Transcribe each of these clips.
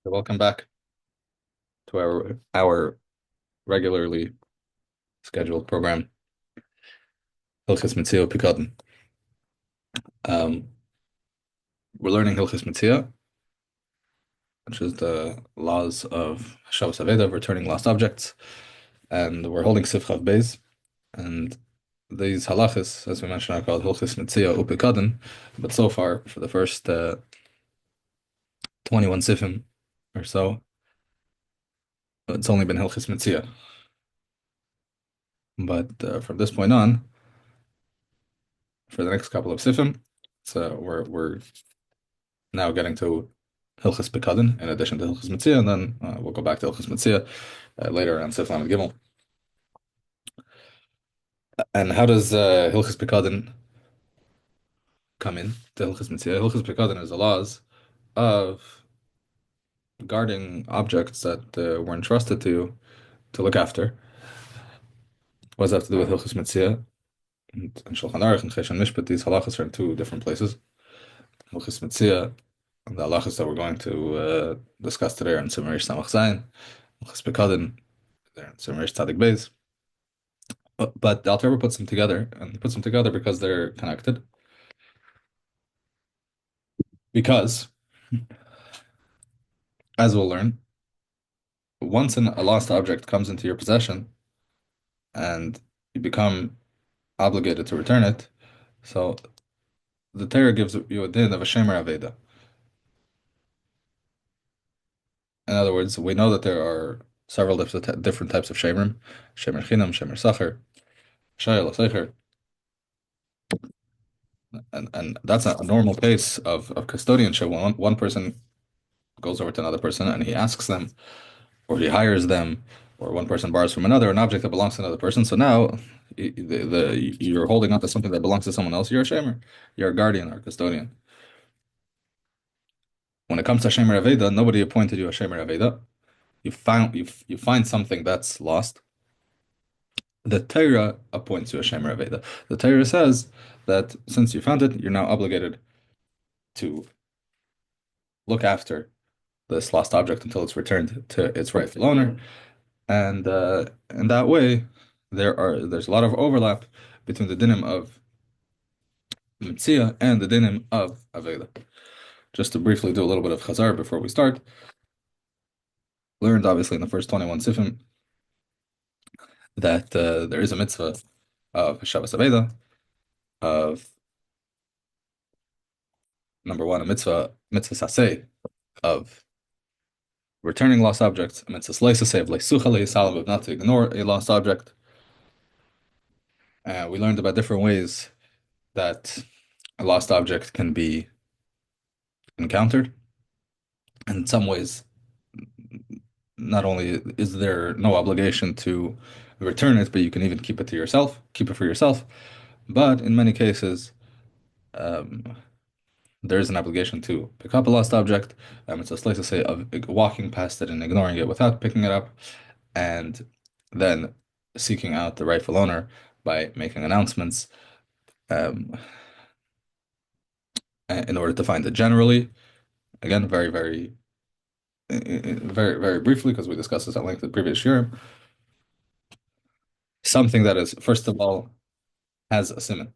Welcome back to our regularly scheduled program, Hilchos Mציאה, Upikadon. Um, we're learning Hilchos Mציאה, which is the laws of Shabbos Aveda, returning lost objects, and we're holding Sifchav Beis, and these halachas, as we mentioned, are called Hilchos Mציאה Upikadon, but so far, for the first 21 sifim or so, it's only been Hilchos Mציאה. But from this point on, for the next couple of sifim, so we're now getting to Hilchos Pekadon in addition to Hilchos Mציאה, and then we'll go back to Hilchos Mציאה later on Seif and Gimel. And how does Hilchos Pekadon come in to Hilchos Mציאה? Hilchos Pekadon is the laws of guarding objects that were entrusted to look after. What does that have to do with Hilchos Mציאה? And Shulchan Aruch and Chesed Mishpat, these halachas are in two different places. Hilchos Mציאה, the halachas that we're going to discuss today are in Sefer Samach Zayin. Hilchos Pekadon, they're in Sefer Tzadik Beis. But the Alter Rebbe puts them together, and he puts them together because they're connected. Because, as we'll learn, once a lost object comes into your possession and you become obligated to return it, so the Torah gives you a din of a shemer aveda. In other words, we know that there are several different types of shemerim: shemer chinam, shemer sacher, shayel secher, and that's a normal case of custodianship. When one person goes over to another person and he asks them, or he hires them, or one person borrows from another an object that belongs to another person. So now you're holding on to something that belongs to someone else. You're a shamer, you're a guardian or a custodian. When it comes to shemer aveda, nobody appointed you a shemer aveda. You find something that's lost. The Torah appoints you a shemer aveda. The Torah says that since you found it, you're now obligated to look after this lost object until it's returned to its rightful owner. And in that way, there's a lot of overlap between the dinim of Metziah and the dinim of Aveda. Just to briefly do a little bit of chazar before we start, learned obviously in the first 21 sifim that there is a mitzvah of Shabbos Aveda, of number one, a mitzvah saseh, of returning lost objects, a mitzvah saseh of leisucha leisalam, of not to ignore a lost object. We learned about different ways that a lost object can be encountered. In some ways, not only is there no obligation to return it, but you can even keep it for yourself. But in many cases, um, there is an obligation to pick up a lost object. It's a slice to say of walking past it and ignoring it without picking it up, and then seeking out the rightful owner by making announcements in order to find it. Generally, again, very briefly, because we discussed this at length in the previous year, something that is, first of all, has a siman.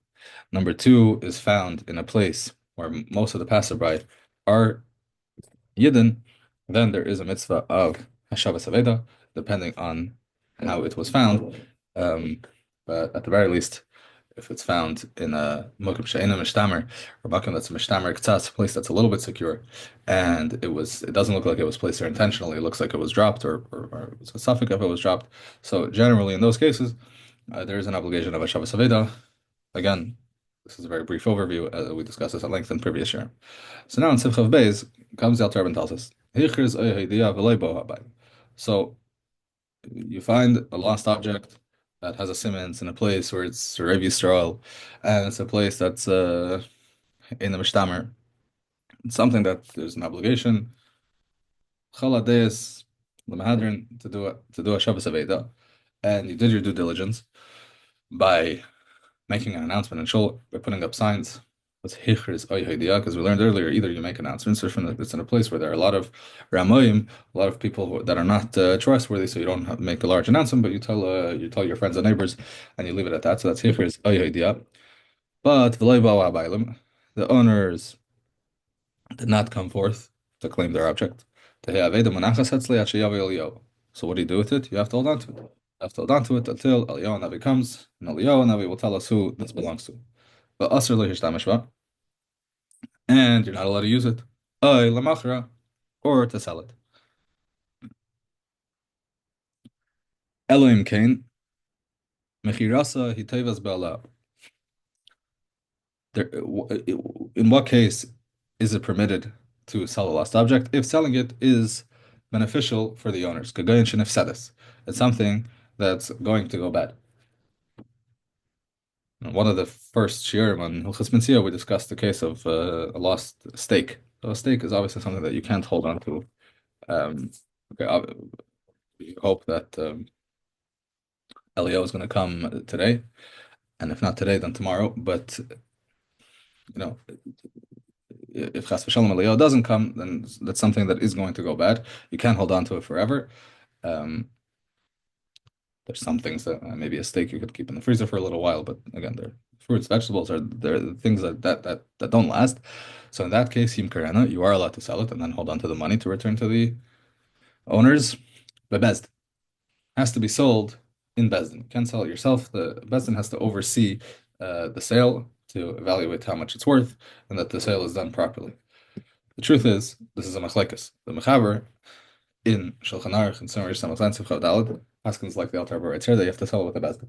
Number two, is found in a place where most of the passerby are Yidden, then there is a mitzvah of Hashavas Aveda, depending on how it was found. But at the very least, if it's found in a Mokum She'ena Mishtamer, or Mokum that's a Mishtamer K'tzatz, a place that's a little bit secure, and it doesn't look like it was placed there intentionally, it looks like it was dropped, or it's a suffix if it was dropped. So generally, in those cases, there is an obligation of a Shabbos Aveda. Again, this is a very brief overview. We discussed this at length in previous year. So now in Sifchav Beis comes the Alter Rebbe and tells us, so you find a lost object that has a simmons in a place where it's Rev Yisrael, and it's a place that's in the Mishtamer. It's something that there's an obligation, Chalades, the Mahadrin, to do a Shabbos Aveda, and you did your due diligence by making an announcement in Shul, by putting up signs What's Hichos is because we learned earlier, either you make announcements or from it's in a place where there are a lot of Ramoyim, a lot of people that are not trustworthy, so you don't make a large announcement, but you tell your friends and neighbors, and you leave it at that. So that's Hichos But the owners did not come forth to claim their object. So what do you do with it? You have to hold on to it. You have to hold on to it until Eliyahu Navi comes, and Eliyahu Navi will tell us who this belongs to. But Asr lo yishtamish ba, and you're not allowed to use it. Ay lamachra, or to sell it. Elohim kain, mechirasa hitevas be'ala. In what case is it permitted to sell a lost object? If selling it is beneficial for the owners. Kagayin shenefsedes. It's something that's going to go bad. One of the first shiurim on Hilchos Mציאה, we discussed the case of a lost steak. So a steak is obviously something that you can't hold on to. Okay, we hope that Elio is going to come today, and if not today, then tomorrow. But if Chas v'Shalom Elio doesn't come, then that's something that is going to go bad. You can't hold on to it forever. There's some things that maybe a steak you could keep in the freezer for a little while, but again, they're fruits, vegetables are they're the things that don't last. So in that case, Yim Karana, you are allowed to sell it and then hold on to the money to return to the owners. But Bezdin has to be sold in Bezdin. You can't sell it yourself. The Bezdin has to oversee the sale to evaluate how much it's worth and that the sale is done properly. The truth is, this is a machlekes. The mechaber in Shulchan Aruch and Sumer Yisrael Science of Chavdalad, Haskins like the Alter Rebbe writes here that you have to sell it with a Bezdin.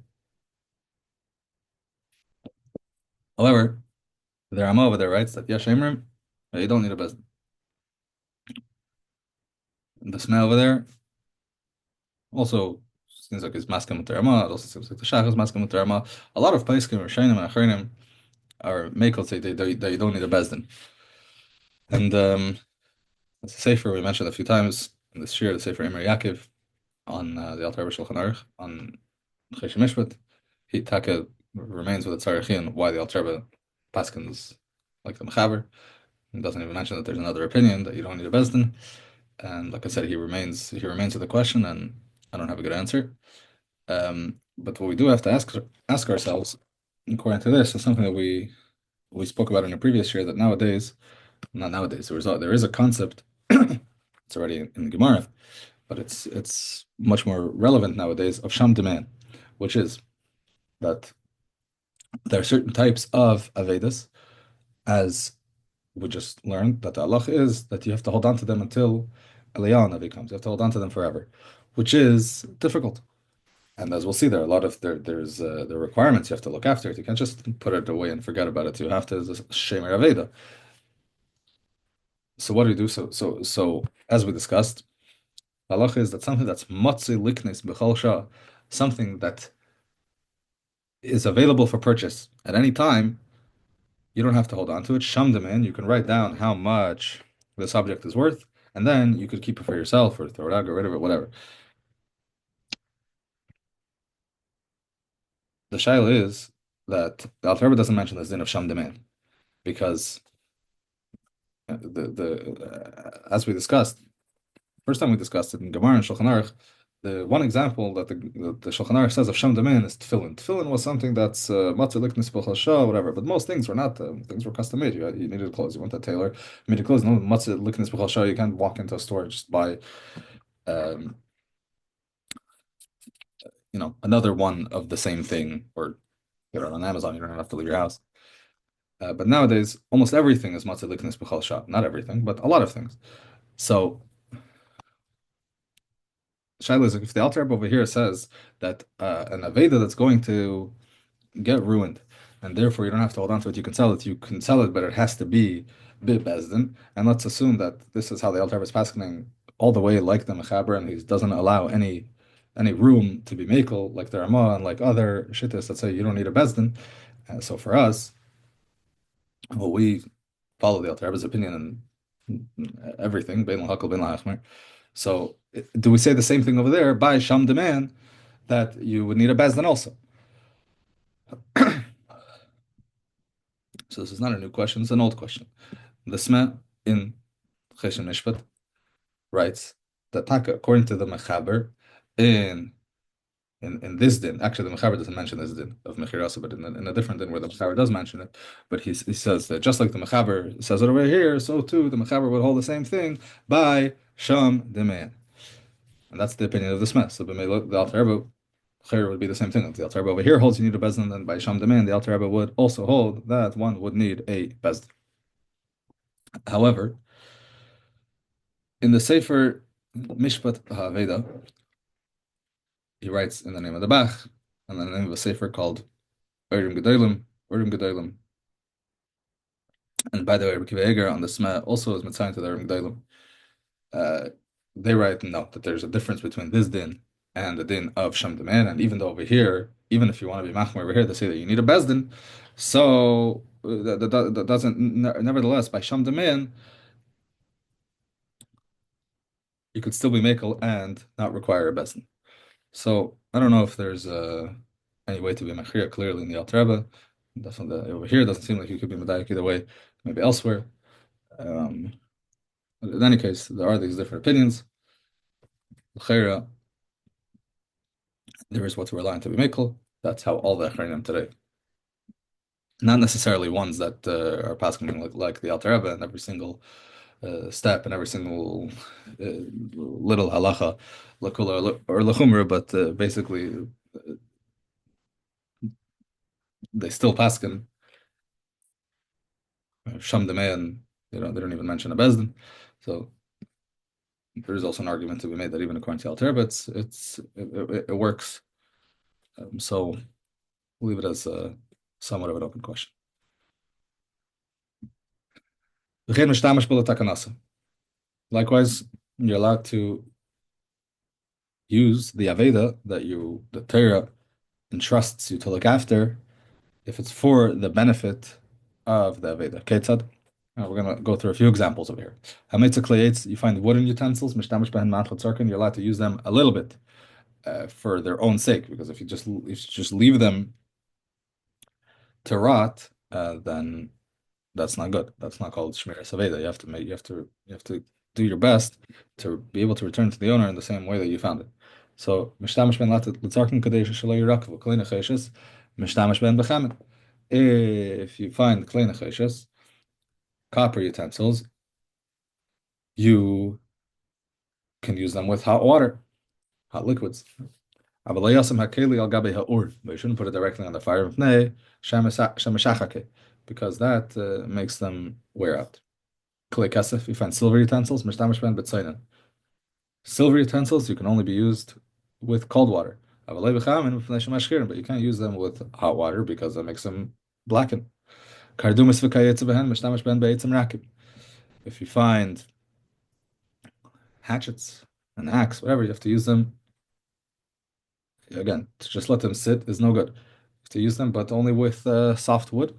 However, the Rama over there writes that Yesh Emrim, you don't need a Bezdin. The smell over there also seems like it's maskim with the Rama. It also seems like the Shach is maskim with the Rama. A lot of Paiskim, Rishonim, and Achronim are Mekel say they don't need a Bezdin. And it's a Sefer we mentioned a few times in this year, the Sefer Emer Yaakov on the Alter Rebbe Shulchan Aruch on Chesed Mishpat. He Taka remains with the Tzarechim why the Alter Rebbe paskins like the Mechaber. He doesn't even mention that there's another opinion that you don't need a Bezdin. And like I said, he remains with the question, and I don't have a good answer. But what we do have to ask ourselves, according to this, is something that we spoke about in a previous year, that nowadays, not nowadays, there is a concept. It's already in the Gemara, but it's much more relevant nowadays of sham demand, which is that there are certain types of avedas, as we just learned that the halach is that you have to hold on to them until Eliyahu Navi comes. You have to hold on to them forever, which is difficult. And as we'll see, there are a lot of there's the requirements you have to look after it. You can't just put it away and forget about it. You have to shemer aveda. So what do you do? So as we discussed, halach is that something that's motzi liknis b'chol shah, something that is available for purchase at any time. You don't have to hold on to it. Sham demand, you can write down how much this object is worth, and then you could keep it for yourself or throw it out, get rid of it, whatever. The shaila is that the Alter Rebbe doesn't mention the din of sham demand because as we discussed, first time we discussed it in Gemara and Shulchan Aruch, the one example that the Shulchan Aruch says of sham demand is tefillin. Tefillin was something that's matzah liknis b'chol shah, whatever. But most things were not. Things were custom made. You needed clothes. You went to a tailor. You needed clothes. No matzah liknis b'chol shah. You can't walk into a store and just buy, um, another one of the same thing, or get it on Amazon. You don't have to leave your house. But nowadays, almost everything is matzah liknis b'chol shah. Not everything, but a lot of things. So Shaila is, if the Alter Rebbe over here says that an Aveda that's going to get ruined, and therefore you don't have to hold on to it, you can sell it, but it has to be Bezdin. And let's assume that this is how the Alter Rebbe is passing all the way like the Mechaber, and he doesn't allow any room to be Mekel, like the Ramah and like other Shittas that say you don't need a Bezdin. So for us, well, we follow the Alter Rebbe's opinion and everything, Bein L'Hakol, Bein L'Achmer. So do we say the same thing over there by Sham demand that you would need a Bezdin also? So this is not a new question, it's an old question. The Sma in Chesed Mishpat writes that Taka, according to the Mechaber, in in this din, actually the Mechaber doesn't mention this din of Mechirasa, but in a different din where the Mechaber does mention it, but he says that just like the Mechaber says it over here, so too the Mechaber would hold the same thing by Sham Demeyan. And that's the opinion of the Smith. So the Alter Rebbe would be the same thing. If the Alter Rebbe over here holds you need a bezdin, then by Sham Demeyan, the Alter Rebbe would also hold that one would need a bezdin. However, in the Sefer Mishpat HaVeda, he writes in the name of the Bach, and then the name of a Sefer called Urim Gedolim. And by the way, Rabbi Akiva Eiger on the Sma also is Metziah to the Urim Gedolim. They write no, that there's a difference between this din and the din of Sham Deman, and even though over here, even if you want to be machmer over here, they say that you need a bezdin. So that doesn't. Nevertheless, by Sham Deman, you could still be makel and not require a bezdin. So I don't know if there's any way to be machir clearly in the Alter Rebbe. Definitely over here doesn't seem like you could be medayik either way. Maybe elsewhere. In any case, there are these different opinions. L'cheira, there is what's reliant to be mekel. That's how all the achreinim today. Not necessarily ones that are passing like the Alter Rebbe and every single step and every single little halacha, lakula or lachumra, but basically they still paskin sham demeyan. They don't even mention a bezdin. So there is also an argument to be made that even according to Alter Rebbe, it works. So we'll leave it as somewhat of an open question. Likewise, you're allowed to use the Aveda that the Torah entrusts you to look after if it's for the benefit of the Aveda. Ketzad? We're going to go through a few examples over here. You find wooden utensils, you're allowed to use them a little bit for their own sake, because if you just leave them to rot, then that's not good. That's not called Shmira Saveda. You have to do your best to be able to return to the owner in the same way that you found it. So Mishtamash ben Litzarkin Kadesh Shalay Rakav, Klein Cheshes, Mishtamash ben Bechamin. If you find Klein Cheshes, copper utensils, you can use them with hot water, hot liquids. But you shouldn't put it directly on the fire because that makes them wear out. You find silver utensils, silver utensils you can only be used with cold water. But you can't use them with hot water because that makes them blacken. If you find hatchets, an axe, whatever, you have to use them. Again, to just let them sit is no good. You have to use them, but only with soft wood.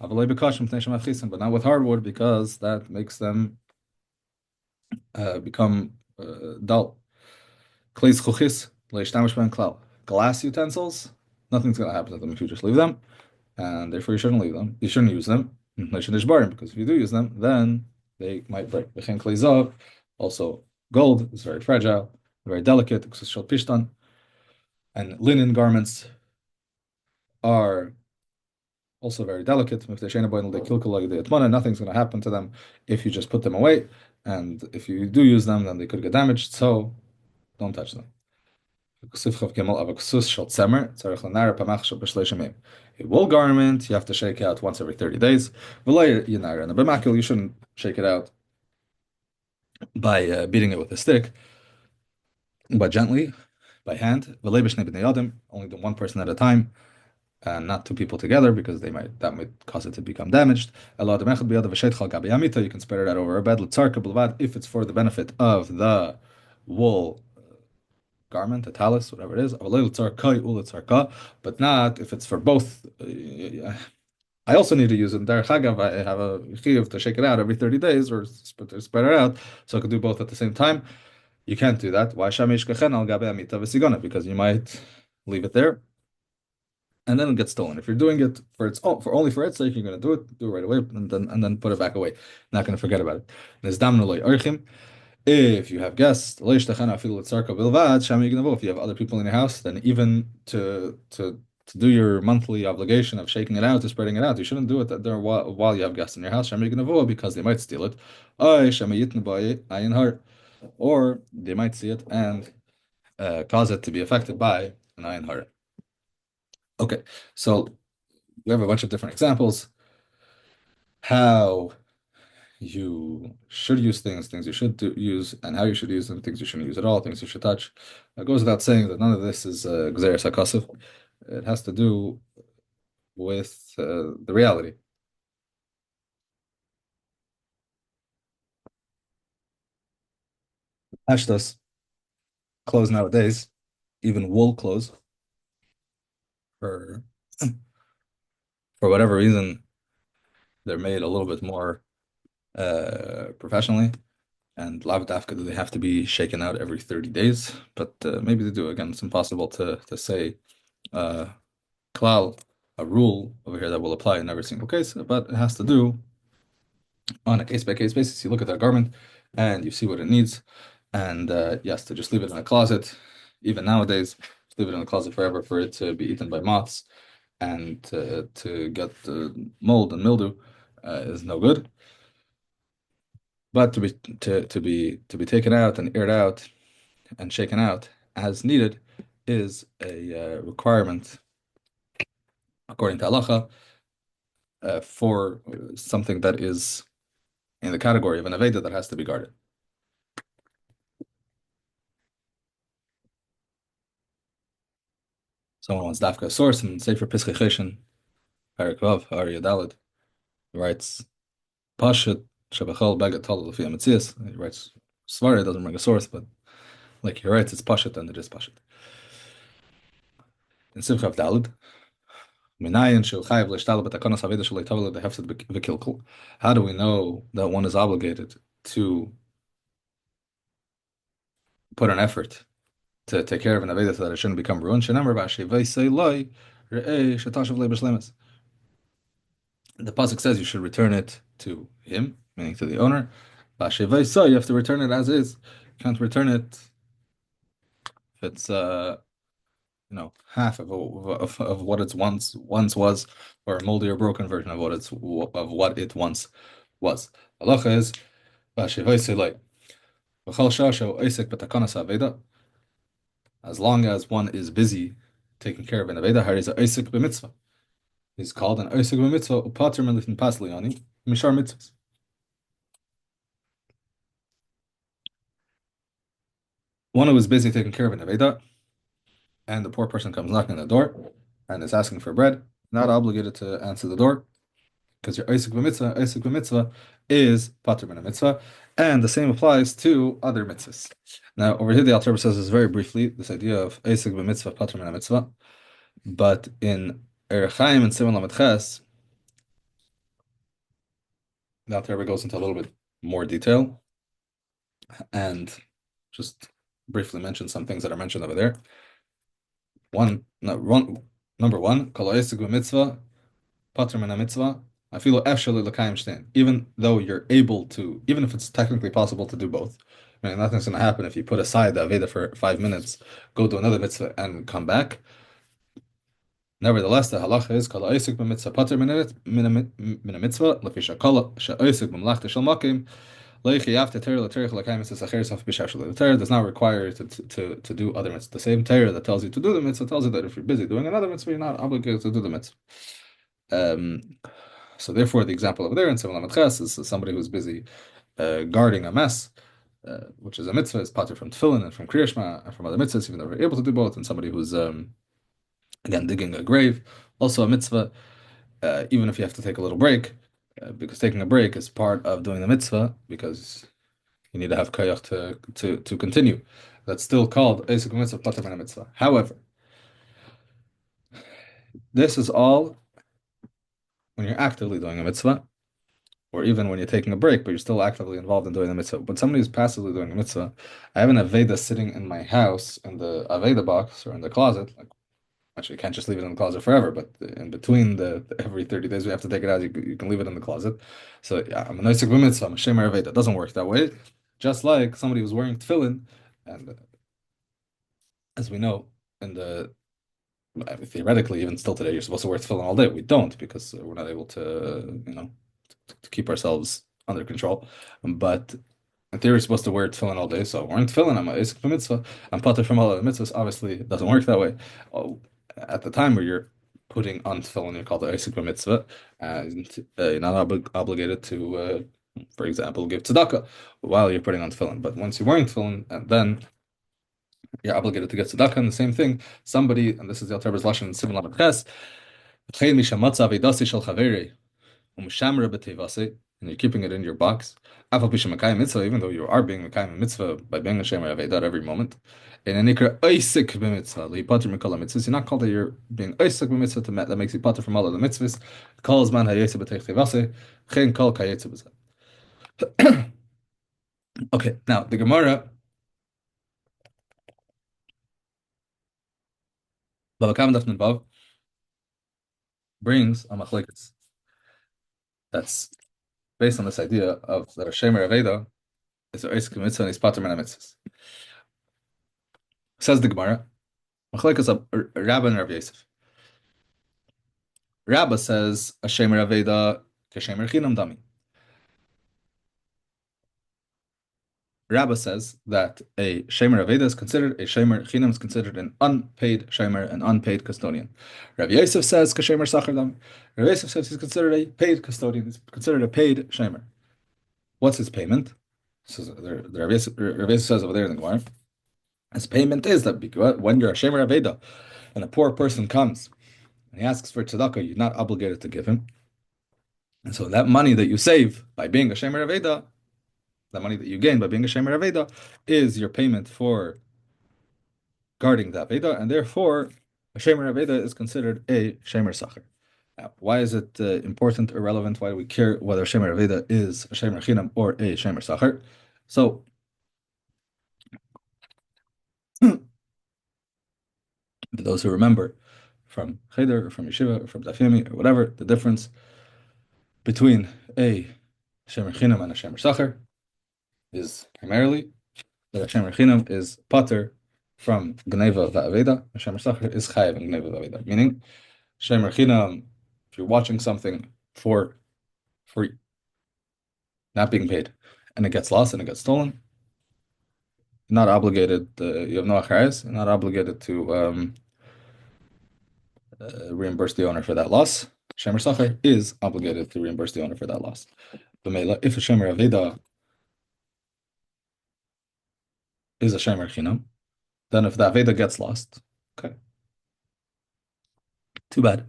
But not with hardwood because that makes them become dull. Glass utensils, nothing's going to happen to them if you just leave them, and therefore you shouldn't leave them. You shouldn't use them because if you do use them, then they might break. Also, gold is very fragile, very delicate, and linen garments are also very delicate. Nothing's going to happen to them if you just put them away, and if you do use them, then they could get damaged, so don't touch them. A wool garment, you have to shake out once every 30 days. You shouldn't shake it out by beating it with a stick, but gently, by hand. Only the one person at a time, and not two people together, because that might cause it to become damaged. You can spread it out over a bed. If it's for the benefit of the wool garment, a talus, whatever it is, but not if it's for both. I also need to use it. I have a chiyuv to shake it out every 30 days or to spread it out, so I could do both at the same time. You can't do that. Why? Because you might leave it there and then it gets stolen. If you're doing it for its own, for only for its sake, you're going to do it right away, and then put it back away. Not going to forget about it. If you have guests, if you have other people in your house, then even to do your monthly obligation of shaking it out, to spreading it out, you shouldn't do it there while you have guests in your house, because they might steal it, or they might see it and cause it to be affected by an ayin hara. Okay, so we have a bunch of different examples how you should use things you should use, and how you should use them, things you shouldn't use at all, things you should touch. It goes without saying that none of this is gzeres hakasif. It has to do with the reality. Ashtas, clothes nowadays, even wool clothes, for for whatever reason, they're made a little bit more professionally. And lav dafka, do they have to be shaken out every 30 days? But maybe they do. Again, it's impossible to say uh, klal, a rule over here that will apply in every single case, but it has to do on a case-by-case basis. You look at that garment and you see what it needs. And yes, to just leave it in a closet, even nowadays, just leave it in a closet forever for it to be eaten by moths and to get mold and mildew is no good. But to be taken out and aired out and shaken out as needed is a requirement according to halacha for something that is in the category of an aveda that has to be guarded. Someone wants dafka a source in Sefer Pischei Cheshen, Parak Vav, Ari Yadalid, writes Pashut Shabachol Bagat Tal Lefi Metziah. He writes Svar, doesn't bring a source, but like he writes, it's Pashut and it is Pashut. In Simchav Dalid, Minayin Shel Chayav L'Shtal B'Takanos Aveda Shel Leitavle Dehefset V'Kilkul. How do we know that one is obligated to put an effort to take care of an aveda so that it shouldn't become ruined? Shenamar B'Ashevei Sei Loi Re'ei Shetashav Le B'Shlemes. The pasuk says you should return it to him, meaning to the owner. B'Ashevei Sei, you have to return it as is. You can't return it if it's half of what it once was, or a moldy or broken version of what it once was. Halacha is b'ashevay selay v'chal shasho oisek b'takanas aveda. As long as one is busy taking care of an aveda, hariz oisek b'mitzvah. He's called an oisek b'mitzvah upater melifin pasliani mishar mitzvahs. One who is busy taking care of an aveda, and the poor person comes knocking on the door and is asking for bread, not obligated to answer the door because your Isaac b'mitzvah is pater min mitzvah, and the same applies to other mitzvahs. Now, over here, the Alter Rebbe says this very briefly, this idea of Isaac b'mitzvah, pater min mitzvah, but in Erech Chaim and Simon Lamed Ches, the Alter Rebbe goes into a little bit more detail and just briefly mention some things that are mentioned over there. Number one, kol Isaac b'mitzvah, pater min mitzvah. I feel even though you're able to, even if it's technically possible to do both. I mean, nothing's going to happen if you put aside the Aveda for 5 minutes, go do another mitzvah, and come back. Nevertheless, the halacha is kol oisik b'mitzvah pater min a mitzvah lefi shakol she'oisik b'mlachta shel makim leichiyav teter l'terich l'kayim mitzvah sacher saf b'shashel. The Torah does not require you to do other mitzvahs. The same Torah that tells you to do the mitzvah tells you that if you're busy doing another mitzvah, you're not obligated to do the mitzvah. So therefore, the example over there in Sefer Lamed Ches is somebody who's busy guarding a mess, which is a mitzvah, is pater from tefillin and from Kriya Shema and from other mitzvahs, even though we're able to do both. And somebody who's again digging a grave, also a mitzvah, even if you have to take a little break, because taking a break is part of doing the mitzvah, because you need to have koyach to continue. That's still called Eisuk mitzvah pater min mitzvah. However, this is all when you're actively doing a mitzvah, or even when you're taking a break, but you're still actively involved in doing the mitzvah. But somebody who's passively doing a mitzvah, I have an Aveda sitting in my house in the Aveda box or in the closet, like Actually, you can't just leave it in the closet forever, but in between every 30 days we have to take it out, you can leave it in the closet. So yeah, I'm a noisik b'mitzvah, I'm a shemer aveda. It doesn't work that way. Just like somebody who's wearing tefillin, and as we know, in the theoretically, even still today, you're supposed to wear tefillin all day. We don't because we're not able to, to keep ourselves under control. But in theory, you're supposed to wear tefillin all day. So wearing tefillin, I'm a isik mitzvah. I'm pater from all of the mitzvahs. Obviously, it doesn't work that way. Oh, at the time where you're putting on tefillin, you're called the isik mitzvah, and you're not obligated to, for example, give tzedakah while you're putting on tefillin. But once you're wearing tefillin, and then you're obligated to get tzedakah, and the same thing. Somebody, and this is the Alter Rebbe's lashon in Simon Lamed Ches, "V'chein mishamatza avedasi shel chaverei u'mishamra b'tevasi," and you're keeping it in your box. Afal pisha mekayim mitzvah, even though you are being mekayim mitzvah by being a shemer avedat every moment. In a nikra oisik b'mitzvah, lipater mikol mitzvahs. You're not called that you're being oisik b'mitzvah that makes you pater from all of the mitzvahs. Kol zman hayetze b'teich tevasi, chen kol kayetze b'zeh. Okay, now the Gemara. Bava Kama Daf Nun Vav brings a machlekes that's based on this idea of that a shemer aveda is a oisik mitzvah and is pater min mitzvahs. Says the Gemara, machlekes of Rabba and Rav Yosef. Rabba says a shemer aveda keshemer chinam dami. Rabba says that a shemer aveda is considered a shemer chinam is considered an unpaid shemer, an unpaid custodian. Rav Yosef says keshemer sachar dami. Rav Yosef says he's considered a paid custodian. He's considered a paid shemer. What's his payment? So the Rav Yosef says over there in the Gemara, his payment is that when you're a shemer aveda and a poor person comes and he asks for tzedakah, you're not obligated to give him. And so that money that you save by being a shemer aveda, the money that you gain by being a shemer aveda, is your payment for guarding the aveda, and therefore a shemer aveda is considered a shemer sacher. Now, why is it important or relevant? Why do we care whether shemer aveda is a shemer chinam or a shemer sacher? So, for those who remember from Cheder or from Yeshiva or from Daf Yomi or whatever, the difference between a shemer chinam and a shemer sacher is primarily that a shemer chinam is pater from gneva va'aveda, a shemer sacher is chayav in gneva va'aveda. Meaning, shemer chinam, if you're watching something for free, not being paid, and it gets lost and it gets stolen, you're not obligated. You have no acharayos. You're not obligated to reimburse the owner for that loss. Shemer sacher is obligated to reimburse the owner for that loss. If a shemer aveda is a shemer chinam, then if the aveda gets lost, okay, too bad.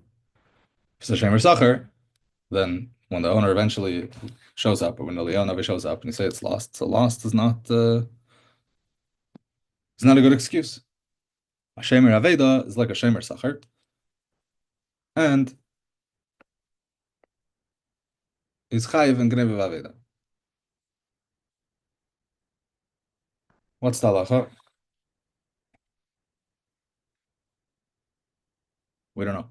If it's a shemer sacher, then when the owner eventually shows up, or when the Leon shows up and you say it's lost, so lost is not a good excuse. A shemer aveda is like a shemer sacher, and is chayiv and gneva aveda. What's the halacha? We don't know.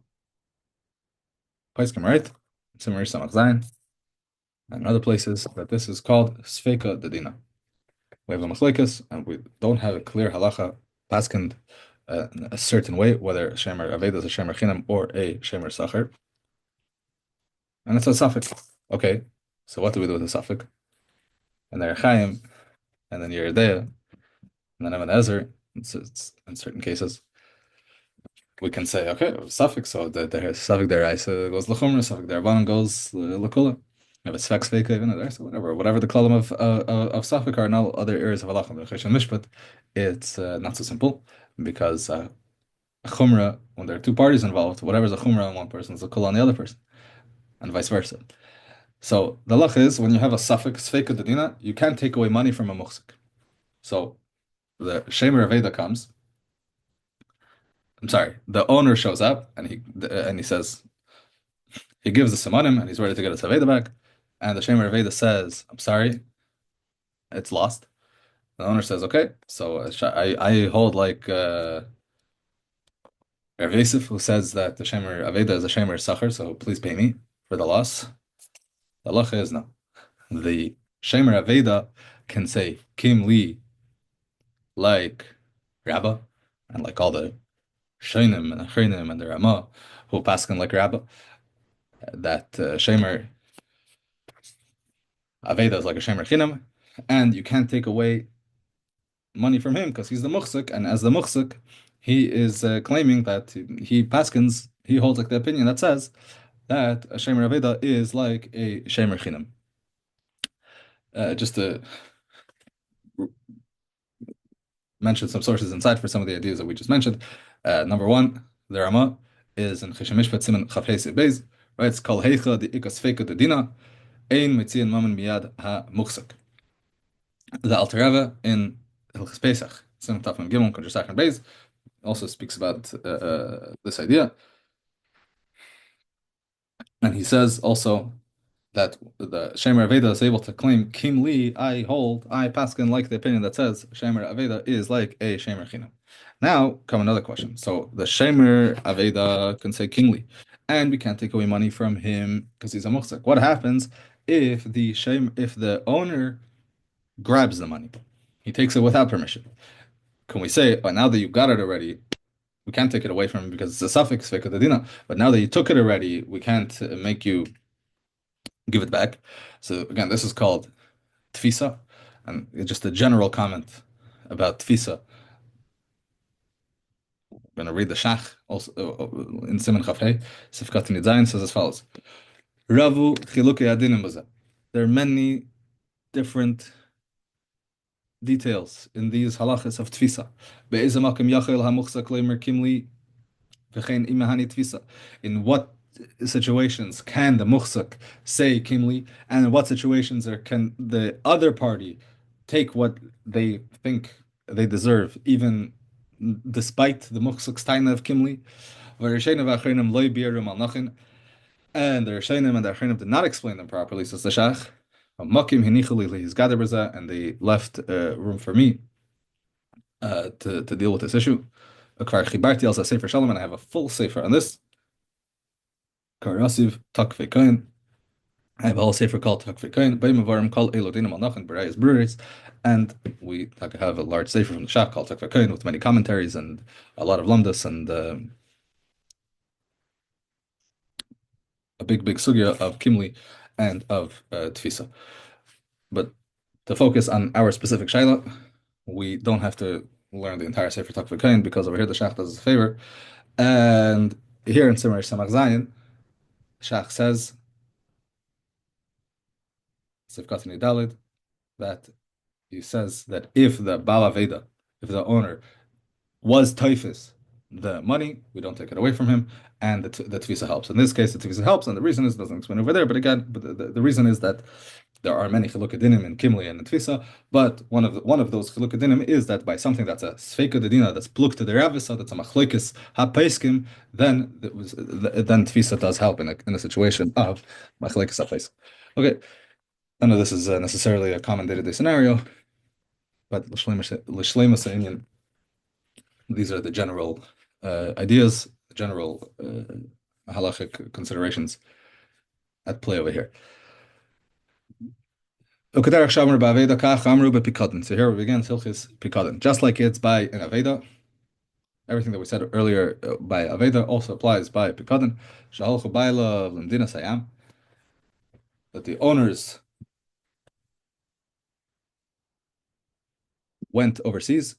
Paiskim, right? Simmer Samach Zayin and other places that this is called Sfeika Dedina. We have a machlekes, and we don't have a clear halacha paskened in a certain way, whether shemer aveda is a shemer chinam or a shemer sacher, and it's a suffix. Okay, so what do we do with the suffix? And they're Chaim, and then Yeridea, and then Evan Ezer. It's in certain cases, we can say, okay, suffix, so the suffix there goes lechumra, suffix there goes lekula. If it's sfex feka even there, so whatever the column of suffix are in all other areas of halacha, mishpat, it's not so simple because chumra, when there are two parties involved, whatever's a chumra on one person is a kula on the other person, and vice versa. So the halach is when you have a suffix feka dedina, you can't take away money from a muhsik. So the shemer aveda comes. I'm sorry, the owner shows up and he says, he gives the simonim and he's ready to get his aveda back, and the shemer aveda says, I'm sorry, it's lost. The owner says, okay, so I hold like Rav Yosef, who says that the Shemer Aveda is a Shemer Sacher, so please pay me for the loss. The halacha is no. The Shemer Aveda can say Kim Li like Rabba and like all the Shainim and Achrinim and the Ramah who paskin like Rabba. That Shemer Aveda is like a Shemer Chinam, and you can't take away money from him because he's the muhsik, and as the muhsik, he is claiming that he paskins, he holds like the opinion that says that a Shemer Aveda is like a Shemer Chinam. Just to mention some sources inside for some of the ideas that we just mentioned. Number one, the Rama is in Cheshem Mishpat Siman Chaf Hei Beis, right? It's called Heicha the Ikas Feika the Dina, Ein Metziah Maman Miyad Ha Muhsik. The Alter Rebbe in Hilchos Pesach, Siman Taf Mem Gimel Kontra Sachin Beis, also speaks about this idea, and he says also that the Shemer Aveda is able to claim Kim Li, I paskin like the opinion that says Shemer Aveda is like a Shemer Chinam. Now come another question. So the Shemer Aveda can say Kim Li, and we can't take away money from him because he's a muhsik. What happens if the owner grabs the money? He takes it without permission. Can we say, oh, now that you got it already, we can't take it away from him because it's a suffix fekadadina, but now that you took it already, we can't make you give it back. So again, this is called tfisa, and just a general comment about tfisa. I'm going to read the Shach also in Siman Chafhei. Sifkat Nidzayin says as follows: Ravu chilukei adinim baza. There are many different details in these halachas of tfisa. Be'ezeh makom yachel hamuchzak leimer kimli v'chein imahani tfisa. In what situations can the muhsak say kimli, and in what situations can the other party take what they think they deserve, even despite the muhsak's taina of kimli? And the Rishonim and the Achronim did not explain them properly, says the Shach. And they left room for me to deal with this issue. Sefer Shalom, and I have a full Sefer on this. Karasiv Takvekain. I have a whole Sefer called Takvekain. Baimavarim called Elodinim Alnachin Berayas Breweries. And we have a large Sefer from the Shach called Takvekain with many commentaries and a lot of lamdas and a big sugya of Kimli and of Tfisa. But to focus on our specific Shaila, we don't have to learn the entire Sefer Takvekain because over here the Shach does us a favor. And here in Simar Samach Zayin, Shach says, Sifkat Dalid, that he says that if the Bala Veda, if the owner was typhus the money, we don't take it away from him, and the Tvisa helps. In this case, the Tvisa helps, and the reason is, doesn't explain over there, but again, the reason is that there are many chilukadinim in Kimli and in Tvisa, but one of those chilukadinim is that by something that's a sfeika dedina, that's pluk to the ravisa, that's a machlokes hapeiskim, then Tvisa does help in a situation of machlokes hapeiskim. Okay, I know this is necessarily a common day-to-day scenario, but l'shleimus ha'inyan, these are the general ideas, general halachic considerations at play over here. So here we begin Hilchos Upikadon. Just like it's by an Aveda, everything that we said earlier by Aveda also applies by Upikadon. That the owners went overseas.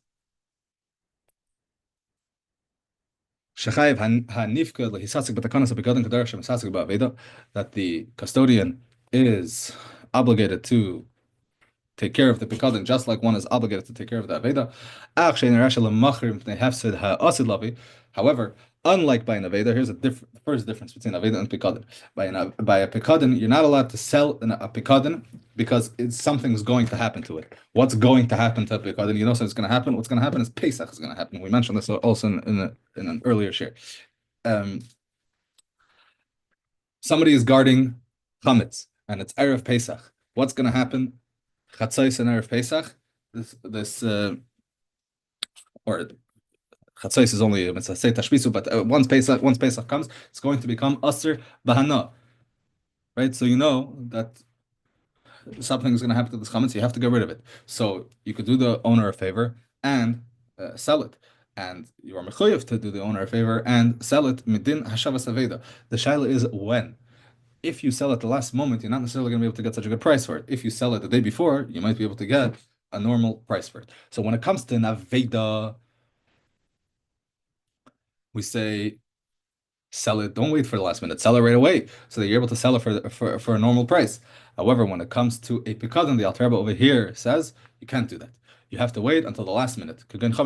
That the custodian is obligated to take care of the Upikadon just like one is obligated to take care of the Aveda. However, unlike by an Aveda, here's the first difference between Aveda and Upikadon. By a Upikadon, you're not allowed to sell an Upikadon because something's going to happen to it. What's going to happen to Upikadon? You know something's going to happen. What's going to happen is Pesach is going to happen. We mentioned this also in an earlier share. Somebody is guarding chametz, and it's Erev Pesach. What's going to happen? Chatzos and Erev Pesach. Or Chatzos is only a mitzvah say tashbisu, but once Pesach comes, it's going to become Aser Bahana, right? So you know that something is going to happen to this chametz, you have to get rid of it. So you could do the owner a favor and sell it. And you are mechuyev to do the owner a favor and sell it midin hashavas aveda. The shaila is when. If you sell at the last moment, you're not necessarily going to be able to get such a good price for it. If you sell it the day before, you might be able to get a normal price for it. So when it comes to naveda, we say sell it. Don't wait for the last minute. Sell it right away so that you're able to sell it for a normal price. However, when it comes to a Upikadon, the Alter Rebbe over here says you can't do that. You have to wait until the last minute. But by Upikadon,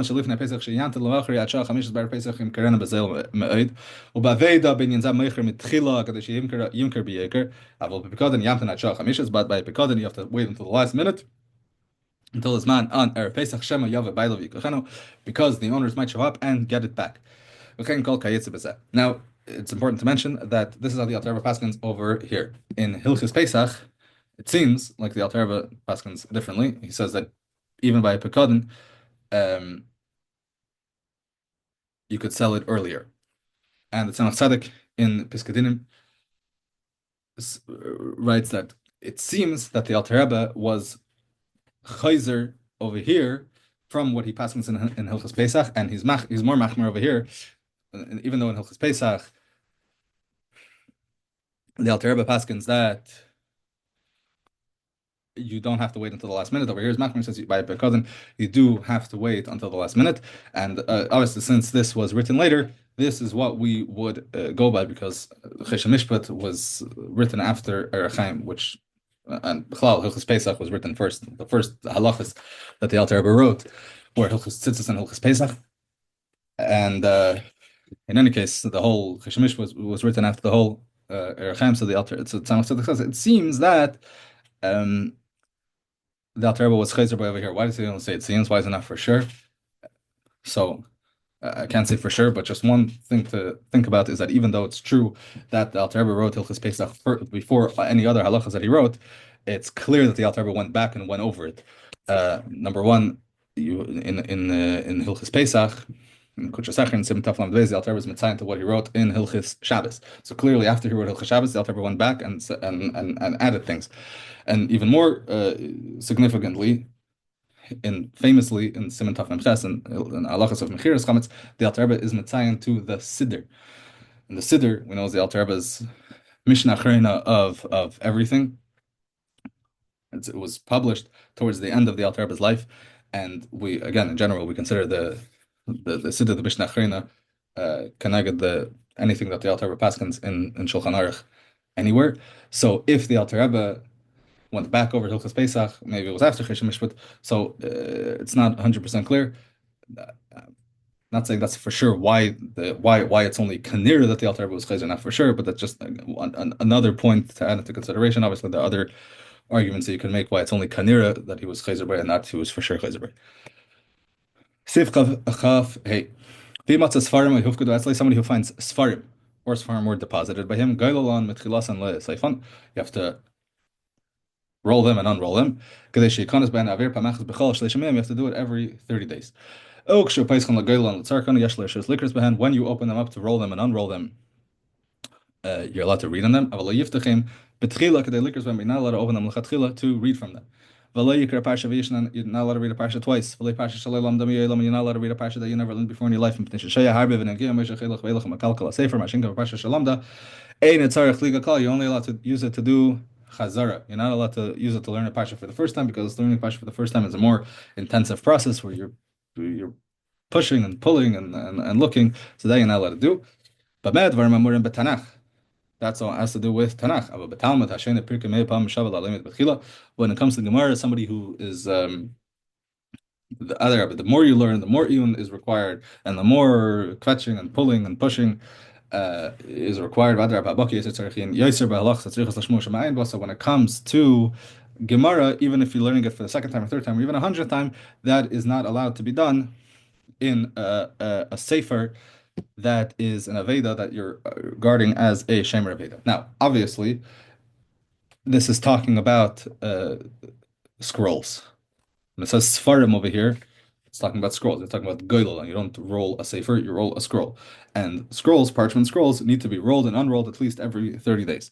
you have to wait until the last minute until this man on Erev Pesach Shema Yave Bailav Yikochenu, because the owners might show up and get it back. Now, it's important to mention that this is how the Alter Rebbe paskins over here. In Hilchos Pesach, it seems like the Alter Rebbe paskins differently. He says that even by a Pekadon, you could sell it earlier. And the Tzemach Tzedek in Piskadinim writes that it seems that the Alter Rebbe was chayzer over here from what he paskins in Hilchos Pesach, and he's more machmer over here. And even though in Hilchos Pesach, the Alter Rebbe paskins that you don't have to wait until the last minute. Over here, Machmir says by Pekadon, you do have to wait until the last minute. And obviously, since this was written later, this is what we would go by, because Chesed Mishpat was written after Erechaim, which and B'chlal, Hilchos Pesach was written first. The first halachas that the Alter Rebbe wrote were Hilchos Tzitzis and Hilchos Pesach. And in any case, the whole Chesed Mishpat was written after the whole Erechaim. So the Alter Tzemach Tzedek says it seems that the Alter Rebbe was chayzer by over here. Why does he only say it seems? Why is it not for sure? So I can't say for sure, but just one thing to think about is that even though it's true that the Alter Rebbe wrote Hilchos Pesach before any other halachas that he wrote, it's clear that the Alter Rebbe went back and went over it. Number one, in Hilchos Pesach, in Kutsha Secher and Sim Taflam Dvez, the Alter Rebbe is Metziah to what he wrote in Hilchos Shabbos. So clearly, after he wrote Hilchos Shabbos, the Alter Rebbe went back and added things. And even more significantly, famously in Siman Taf Memches and in Halachos of Mechiras Chametz, the Alter Rebbe is Metzayin to the Siddur. And the Siddur, we know, is the Alter Rebbe's Mishnah Achrona of everything. It was published towards the end of the Alter Rebbe's life, and we, again, in general, we consider the Siddur, the Mishnah Achrona, connected anything that the Alter Rebbe paskins in Shulchan Aruch anywhere. So if the Alter Rebbe went back over Hilchos Pesach, maybe it was after Chesed Mishpat, so it's not 100% clear. Not saying that's for sure why it's only Kanira that the Alter Rebbe was Chayzer, not for sure, but that's just another point to add into consideration. Obviously, there are other arguments that you can make why it's only Kanira that he was Chayzer by and not he was for sure Chayzer by. Seif Chaf Hey. Somebody who finds Sfarim or Sfarim were deposited by him, you have to roll them and unroll them. You have to do it every 30 days. When you open them up to roll them and unroll them, you're allowed to read on them. You're not allowed to open them to read from them. You're not allowed to read a parsha twice. You're not allowed to read a parsha that you never learned before in your life. You're only allowed to use it to do chazara. You're not allowed to use it to learn a parsha for the first time, because learning a parsha for the first time is a more intensive process where you're pushing and pulling and looking. So that you're not allowed to do. But that's all it has to do with Tanakh. When it comes to Gemara, somebody who is the more you learn, the more iyun is required, and the more kvetching and pulling and pushing is required. So when it comes to Gemara, even if you're learning it for the second time or third time or even 100th time, that is not allowed to be done in a Sefer that is an Aveda that you're guarding as a Shemer Aveda. Now, obviously, this is talking about scrolls. It says Sfarim over here. It's talking about scrolls. It's talking about goylel, and you don't roll a sefer, you roll a scroll. And scrolls, parchment scrolls, need to be rolled and unrolled at least every 30 days.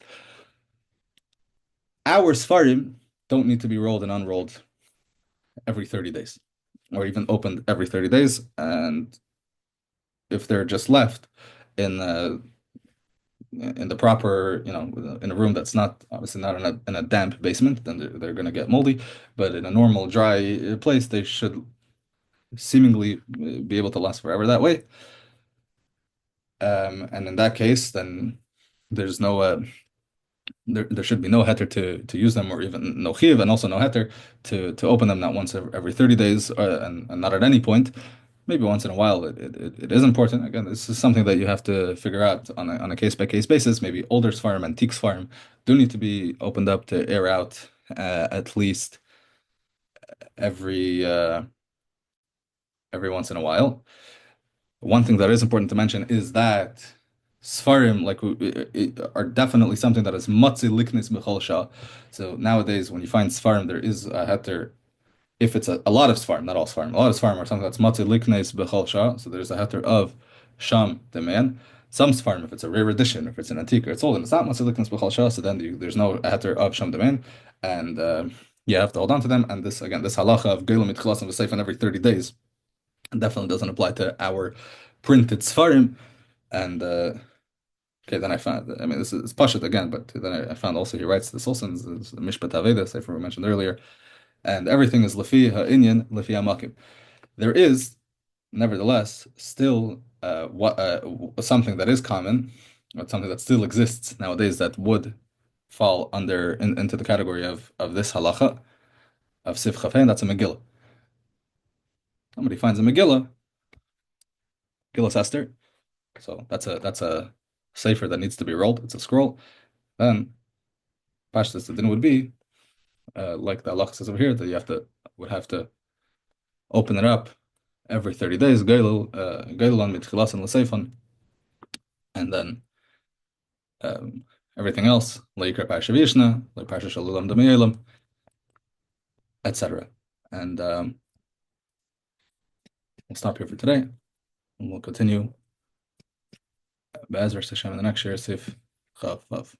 Our Sfarim don't need to be rolled and unrolled every 30 days, or even opened every 30 days. And if they're just left in the proper, in a room that's not obviously not in a damp basement, then they're going to get moldy. But in a normal dry place, they should seemingly be able to last forever that way. And in that case, then there's no there should be no heter to use them, or even no chiv, and also no heter to open them not once every 30 days, and not at any point. Maybe once in a while it is important. Again, this is something that you have to figure out on a case by case basis. Maybe older farm, antiques farm do need to be opened up to air out at least every every once in a while. One thing that is important to mention is that Sfarim are definitely something that is matzi liknis b'chol shah. So nowadays, when you find Sfarim, there is a heter. If it's a lot of Sfarim, not all Sfarim, a lot of Sfarim are something that's matzi liknis b'chol shah. So there's a heter of sham demand. Some Sfarim, if it's a rare edition, if it's an antique, or it's old and it's not matzi liknis b'chol shah, so then there's no heter of sham demand, and you have to hold on to them. And this again, this halacha of geilam mitchilas and v'seif every 30 days definitely doesn't apply to our printed Sfarim. And okay, then I found, I mean, this is Pashut again, but then I found also he writes this also in this Mishpat Aveda, Sefer we mentioned earlier, and everything is Lefi Ha'inyan, Lefi Ha'makim. There is, nevertheless, still something that is common, or something that still exists nowadays that would fall into the category of this halacha, of Sif Chafein, that's a Megillah. Somebody finds a Megillah, Megillah Esther, so that's a Sefer that needs to be rolled, it's a scroll. Then Pashtus the din would be like the halacha says over here that would have to open it up every 30 days, geilulan mitchilasan l'seifan, and then everything else, leikar parsha vishna, like parsha shalulam damiyelam, etc. And we'll stop here for today, and we'll continue Be'ezras Hashem in the next year, Seif Chav Vav.